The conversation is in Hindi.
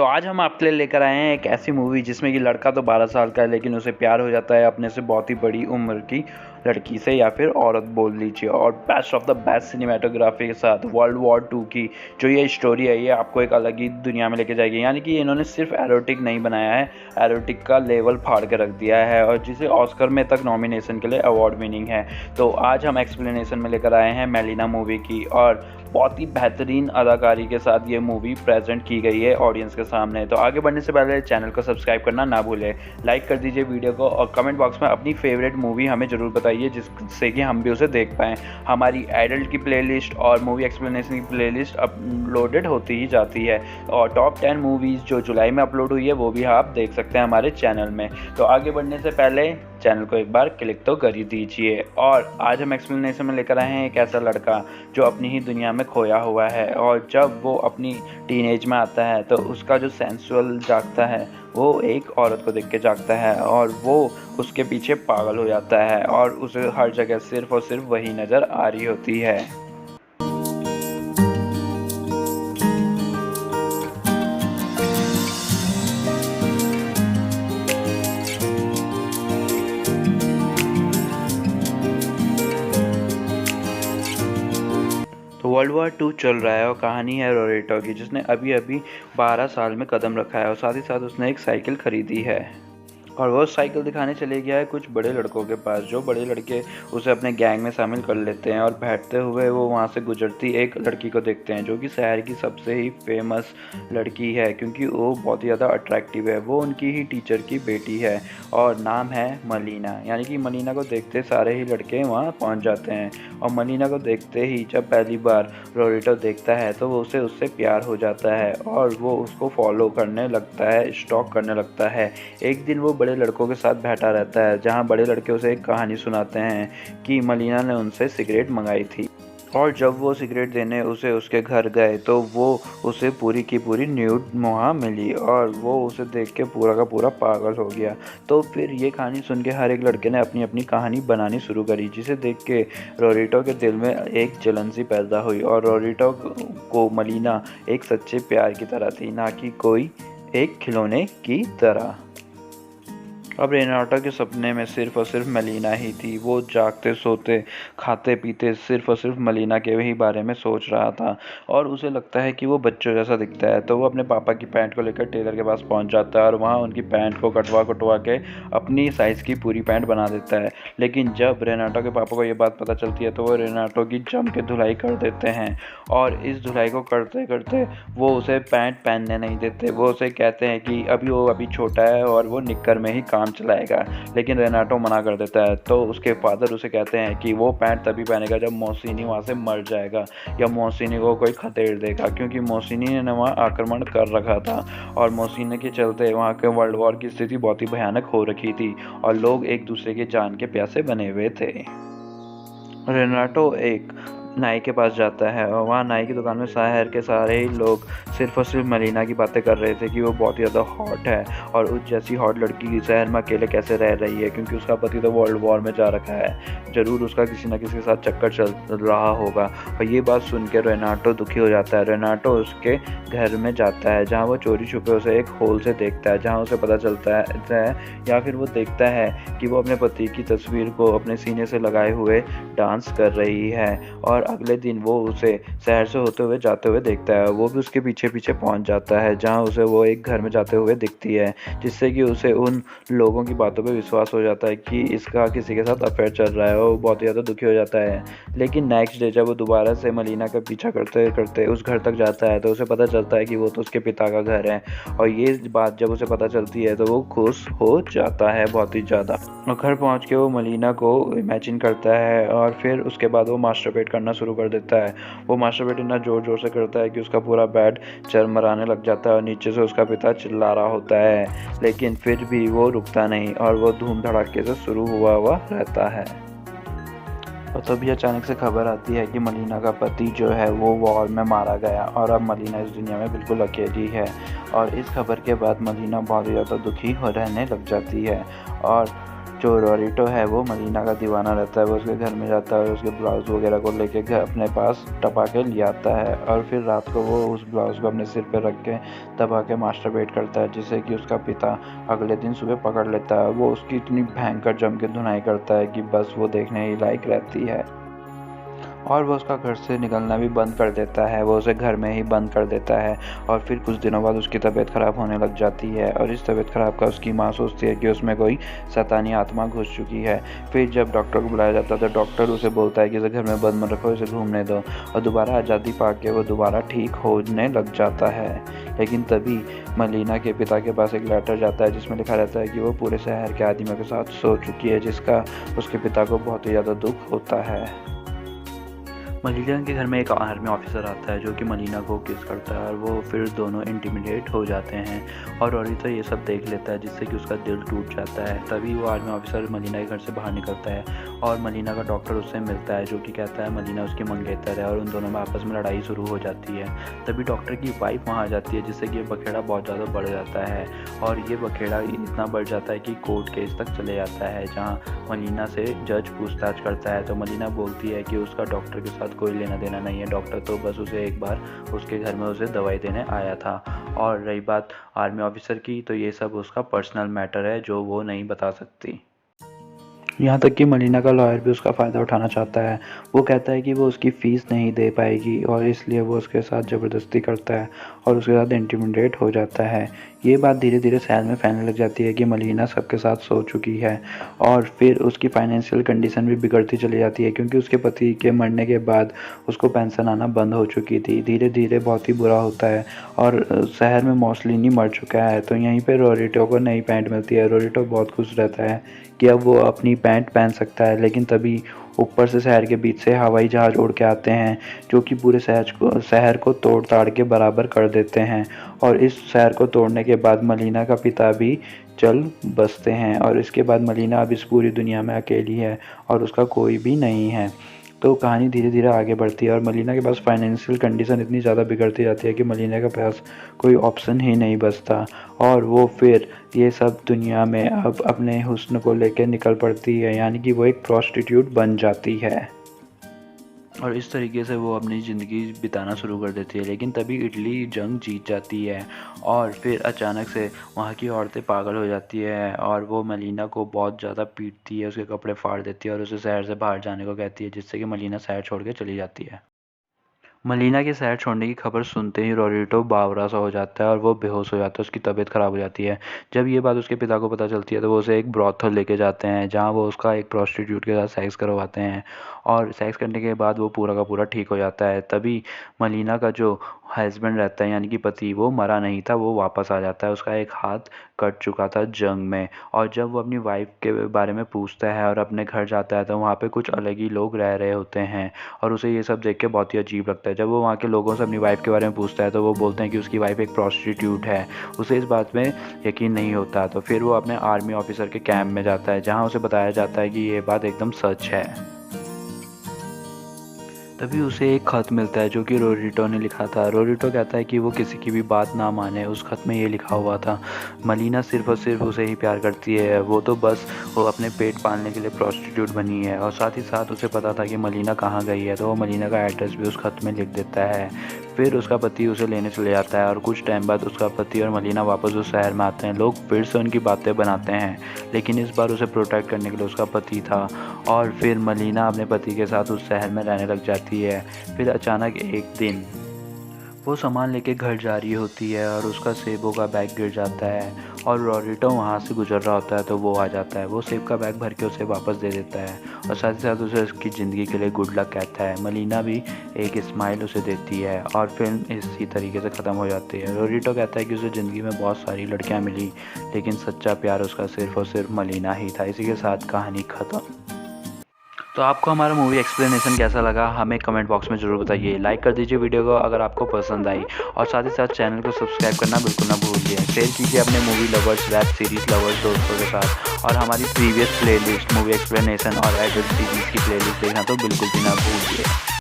तो आज हम आपके लिए लेकर आए हैं एक ऐसी मूवी जिसमें कि लड़का तो 12 साल का है लेकिन उसे प्यार हो जाता है अपने से बहुत ही बड़ी उम्र की लड़की से या फिर औरत बोल लीजिए। और best of the best cinematography के साथ वर्ल्ड वॉर 2 की जो ये स्टोरी है ये आपको एक अलग ही दुनिया में लेके जाएगी। यानी कि इन्होंने सिर्फ एरोटिक नहीं बनाया है, एरोटिक का लेवल फाड़ के रख दिया है और जिसे ऑस्कर में तक नॉमिनेशन के लिए अवार्ड विनिंग है। तो आज हम एक्सप्लेनेशन में लेकर आए हैं मेलिना मूवी की और बहुत ही बेहतरीन अदाकारी के साथ ये मूवी प्रेजेंट की गई है ऑडियंस के सामने। तो आगे बढ़ने से पहले चैनल को सब्सक्राइब करना ना भूलें, लाइक कर दीजिए वीडियो को और कमेंट बॉक्स में अपनी फेवरेट मूवी हमें ज़रूर बताइए जिससे कि हम भी उसे देख पाएँ। हमारी एडल्ट की प्लेलिस्ट और मूवी एक्सप्लेनेशन की प्लेलिस्ट अपलोडेड होती ही जाती है और टॉप 10 मूवीज़ जो जुलाई में अपलोड हुई है वो भी आप देख सकते हैं हमारे चैनल में। तो आगे बढ़ने से पहले चैनल को एक बार क्लिक तो कर ही दीजिए। और आज हम एक्सप्लेनेशन में लेकर आए हैं एक ऐसा लड़का जो अपनी ही दुनिया में खोया हुआ है और जब वो अपनी टीनेज में आता है तो उसका जो सेंसुअल जागता है वो एक औरत को देख के जागता है और वो उसके पीछे पागल हो जाता है और उसे हर जगह सिर्फ और सिर्फ वही नज़र आ रही होती है। तो वर्ल्ड वॉर 2 चल रहा है और कहानी है रोरेटो की जिसने अभी अभी 12 साल में कदम रखा है और साथ ही साथ उसने एक साइकिल खरीदी है और वो साइकिल दिखाने चले गया है कुछ बड़े लड़कों के पास। जो बड़े लड़के उसे अपने गैंग में शामिल कर लेते हैं और बैठते हुए वो वहाँ से गुजरती एक लड़की को देखते हैं जो कि शहर की सबसे ही फेमस लड़की है क्योंकि वो बहुत ही ज़्यादा अट्रैक्टिव है। वो उनकी ही टीचर की बेटी है और नाम है मलीना। यानी कि मलीना को देखते सारे ही लड़के वहाँ पहुँच जाते हैं और मलीना को देखते ही जब पहली बार रोरेटो देखता है तो वो उससे प्यार हो जाता है और वो उसको फॉलो करने लगता है, स्टॉक करने लगता है। एक दिन वो बड़े लड़कों के साथ बैठा रहता है जहां बड़े लड़के उसे एक कहानी सुनाते हैं कि मलीना ने उनसे सिगरेट मंगाई थी और जब वो सिगरेट देने उसे उसके घर गए तो वो उसे पूरी की पूरी न्यूड वहाँ मिली और वो उसे देख के पूरा का पूरा पागल हो गया। तो फिर ये कहानी सुन के हर एक लड़के ने अपनी अपनी कहानी बनानी शुरू करी जिसे देख के रोरेटो के दिल में एक जलन सी पैदा हुई और रोरेटो को मलीना एक सच्चे प्यार की तरह थी, ना कि कोई एक खिलौने की तरह। अब रेनाटो के सपने में सिर्फ और सिर्फ मलीना ही थी। वो जागते सोते खाते पीते सिर्फ और सिर्फ मलीना के ही बारे में सोच रहा था और उसे लगता है कि वो बच्चों जैसा दिखता है। तो वो अपने पापा की पैंट को लेकर टेलर के पास पहुंच जाता है और वहाँ उनकी पैंट को कटवा के अपनी साइज़ की पूरी पैंट बना देता है। लेकिन जब रेनाटो के पापा को ये बात पता चलती है तो वो रेनाटो की जम के धुलाई कर देते हैं और इस धुलाई को करते करते वो उसे पैंट पहनने नहीं देते। वो उसे कहते हैं कि वो अभी छोटा है और वो निक्कर में ही काम चलाएगा, लेकिन रेनाटो मना कर देता है। तो उसके फादर उसे कहते हैं कि वो पैंट तभी पहनेगा जब मोसिनी वहाँ से मर जाएगा या मोसिनी को कोई खदेड़ देगा क्योंकि मोसिनी ने वहाँ आक्रमण कर रखा था और मोसिनी के चलते वहाँ के वर्ल्ड वॉर की स्थिति बहुत ही भयानक हो रखी थी और लोग एक दूसरे के जान के प्यासे बने हुए थे। रेनाटो एक नाई के पास जाता है और वहाँ नाई की दुकान में शहर के सारे ही लोग सिर्फ और सिर्फ मलीना की बातें कर रहे थे कि वो बहुत ही ज़्यादा हॉट है और उस जैसी हॉट लड़की शहर में अकेले कैसे रह रही है क्योंकि उसका पति तो वर्ल्ड वॉर में जा रखा है। ज़रूर उसका किसी न किसी के साथ चक्कर चल रहा होगा। और ये बात सुन के रेनाटो दुखी हो जाता है। रेनाटो उसके घर में जाता है जहाँ वो चोरी छुपे उसे एक होल से देखता है जहाँ उसे पता चलता है या फिर वो देखता है कि वो अपने पति की तस्वीर को अपने सीने से लगाए हुए डांस कर रही है और अगले दिन वो उसे शहर से होते हुए जाते हुए देखता है। वो भी उसके पीछे पीछे पहुंच जाता है जहां उसे वो एक घर में जाते हुए दिखती है जिससे कि उसे उन लोगों की बातों पे विश्वास हो जाता है कि इसका किसी के साथ अफेयर चल रहा है। वो बहुत ही ज़्यादा दुखी हो जाता है। लेकिन नेक्स्ट डे जब वो दोबारा से मलीना का पीछा करते करते उस घर तक जाता है तो उसे पता चलता है कि वो तो उसके पिता का घर है और ये बात जब उसे पता चलती है तो वो खुश हो जाता है बहुत ही ज़्यादा। और घर पहुँच के वो मलीना को इमेजिन करता है और फिर उसके बाद वो मास्टरबेट करना शुरू कर देता है। वो मास्टरबेट इतना जोर जोर से करता है कि उसका पूरा बेड चरमराने लग जाता है और नीचे से उसका पिता चिल्ला रहा होता है, लेकिन फिर भी वो रुकता नहीं और वो धूम धड़ाके से शुरू हुआ रहता है। और तभी अचानक से खबर आती है कि मलीना का पति जो है वो वॉर में मारा गया और अब मलीना इस दुनिया में बिल्कुल अकेली है। और इस खबर के बाद मलीना बहुत ही ज़्यादा दुखी हो रहने लग जाती है और जो रोरिटो है वो मलीना का दीवाना रहता है। वो उसके घर में जाता है और उसके ब्लाउज़ वगैरह को लेके घर अपने पास टपा के ले आता है और फिर रात को वो उस ब्लाउज़ को अपने सिर पे रख के दबा के मास्टरबेट करता है, जिससे कि उसका पिता अगले दिन सुबह पकड़ लेता है। वो उसकी इतनी भयंकर जम के धुनाई करता है कि बस वो देखने ही लायक रहती है और वो उसका घर से निकलना भी बंद कर देता है। वो उसे घर में ही बंद कर देता है और फिर कुछ दिनों बाद उसकी तबीयत ख़राब होने लग जाती है और इस तबीयत ख़राब का उसकी माँ सोचती है कि उसमें कोई शैतानी आत्मा घुस चुकी है। फिर जब डॉक्टर को बुलाया जाता है तो डॉक्टर उसे बोलता है कि इसे घर में बंद मत रखो, इसे घूमने दो और दोबारा आज़ादी पा के वो दोबारा ठीक होने लग जाता है। लेकिन तभी मलीना के पिता के पास एक लेटर जाता है जिसमें लिखा रहता है कि वो पूरे शहर के आदमियों के साथ सो चुकी है, जिसका उसके पिता को बहुत ही ज़्यादा दुख होता है। मलीना के घर में एक आर्मी ऑफिसर आता है जो कि मलीना को किस करता है और वो फिर दोनों इंटिमिडेट हो जाते हैं और रोरिटो ये सब देख लेता है, जिससे कि उसका दिल टूट जाता है। तभी वो आर्मी ऑफिसर मलीना के घर से बाहर निकलता है और मलीना का डॉक्टर उससे मिलता है, जो कि कहता है मलीना उसकी मंगेतर है और उन दोनों में आपस में लड़ाई शुरू हो जाती है। तभी डॉक्टर की वाइफ वहाँ आ जाती है, जिससे कि ये बखेड़ा बहुत ज़्यादा बढ़ जाता है और ये बखेड़ा इतना बढ़ जाता है कि कोर्ट केस तक चले जाता है, जहाँ मलीना से जज पूछताछ करता है। तो मलीना बोलती है कि उसका डॉक्टर के साथ कोई लेना देना नहीं है, डॉक्टर तो बस उसे एक बार उसके घर में उसे दवाई देने आया था। और रही बात आर्मी ऑफिसर की, तो ये सब उसका पर्सनल मैटर है जो वो नहीं बता सकती। यहाँ तक कि मलीना का लॉयर भी उसका फ़ायदा उठाना चाहता है। वो कहता है कि वो उसकी फ़ीस नहीं दे पाएगी और इसलिए वो उसके साथ ज़बरदस्ती करता है और उसके साथ इंटिमिडेट हो जाता है। ये बात धीरे धीरे शहर में फैलने लग जाती है कि मलीना सबके साथ सो चुकी है और फिर उसकी फाइनेंशियल कंडीशन भी बिगड़ती चली जाती है, क्योंकि उसके पति के मरने के बाद उसको पेंशन आना बंद हो चुकी थी। धीरे धीरे बहुत ही बुरा होता है और शहर में मौसलिनी मर चुका है। तो यहीं पर रोरिटो को नई पैंट मिलती है। रोरिटो बहुत खुश रहता है कि अब वो अपनी पैंट पहन सकता है, लेकिन तभी ऊपर से शहर के बीच से हवाई जहाज़ उड़ के आते हैं, जो कि पूरे शहर को तोड़ ताड़ के बराबर कर देते हैं। और इस शहर को तोड़ने के बाद मलीना का पिता भी चल बसते हैं और इसके बाद मलीना अब इस पूरी दुनिया में अकेली है और उसका कोई भी नहीं है। तो कहानी धीरे धीरे आगे बढ़ती है और मलीना के पास फाइनेंशियल कंडीशन इतनी ज़्यादा बिगड़ती जाती है कि मलीना के पास कोई ऑप्शन ही नहीं बचता और वो फिर ये सब दुनिया में अब अपने हुस्न को लेकर निकल पड़ती है, यानी कि वो एक प्रोस्टिट्यूट बन जाती है और इस तरीके से वो अपनी ज़िंदगी बिताना शुरू कर देती है। लेकिन तभी इटली जंग जीत जाती है और फिर अचानक से वहाँ की औरतें पागल हो जाती है और वो मलीना को बहुत ज़्यादा पीटती है, उसके कपड़े फाड़ देती है और उसे शहर से बाहर जाने को कहती है, जिससे कि मलीना शहर छोड़ के चली जाती है। मलीना के शहर छोड़ने की खबर सुनते ही रोरिटो बावरा सा हो जाता है और वो बेहोश हो जाता है, उसकी तबीयत ख़राब हो जाती है। जब ये बात उसके पिता को पता चलती है तो वो उसे एक ब्रॉथल लेके जाते हैं, जहाँ वो उसका एक प्रोस्टिट्यूट के साथ सेक्स करवाते हैं और सेक्स करने के बाद वो पूरा का पूरा ठीक हो जाता है। तभी मलीना का जो हस्बैंड रहता है, यानी कि पति, वो मरा नहीं था, वो वापस आ जाता है। उसका एक हाथ कट चुका था जंग में और जब वो अपनी वाइफ के बारे में पूछता है और अपने घर जाता है तो वहाँ पे कुछ अलग ही लोग रह रहे होते हैं और उसे ये सब देख के बहुत ही अजीब लगता है। जब वो वहाँ के लोगों से अपनी वाइफ के बारे में पूछता है तो वो बोलते हैं कि उसकी वाइफ एक प्रोस्टिट्यूट है। उसे इस बात में यकीन नहीं होता, तो फिर वो अपने आर्मी ऑफिसर के कैंप में जाता है, जहाँ उसे बताया जाता है कि ये बात एकदम सच है। तभी उसे एक खत मिलता है जो कि रोरिटो ने लिखा था। रोरिटो कहता है कि वो किसी की भी बात ना माने। उस खत में ये लिखा हुआ था, मलीना सिर्फ और सिर्फ उसे ही प्यार करती है, वो तो बस वो अपने पेट पालने के लिए प्रोस्टिट्यूट बनी है। और साथ ही साथ उसे पता था कि मलीना कहाँ गई है, तो वो मलीना का एड्रेस भी उस खत में लिख देता है। फिर उसका पति उसे लेने चले जाता है और कुछ टाइम बाद उसका पति और मलीना वापस उस शहर में आते हैं। लोग फिर से उनकी बातें बनाते हैं, लेकिन इस बार उसे प्रोटेक्ट करने के लिए उसका पति था। और फिर मलीना अपने पति के साथ उस शहर में रहने लग जाती है। फिर अचानक एक दिन वो सामान लेके घर जा रही होती है और उसका सेबों का बैग गिर जाता है और रोरिटो वहाँ से गुजर रहा होता है, तो वो आ जाता है। वो सेब का बैग भर के उसे वापस दे देता है और साथ ही साथ उसे उसकी ज़िंदगी के लिए गुड लक कहता है। मलीना भी एक स्माइल उसे देती है और फिल्म इसी तरीके से ख़त्म हो जाती है। रोरिटो कहता है कि उसे ज़िंदगी में बहुत सारी लड़कियाँ मिली, लेकिन सच्चा प्यार उसका सिर्फ और सिर्फ मलीना ही था। इसी के साथ कहानी ख़त्म। तो आपको हमारा मूवी एक्सप्लेनेशन कैसा लगा हमें कमेंट बॉक्स में ज़रूर बताइए। लाइक कर दीजिए वीडियो को अगर आपको पसंद आई और साथ ही साथ चैनल को सब्सक्राइब करना बिल्कुल ना भूलिए। शेयर कीजिए अपने movie lovers, web series lovers दोस्तों के साथ और हमारी प्रीवियस प्लेलिस्ट मूवी एक्सप्लेनेशन और एडल्ट सीरीज़ की प्लेलिस्ट देखना तो बिल्कुल भी ना भूलिए।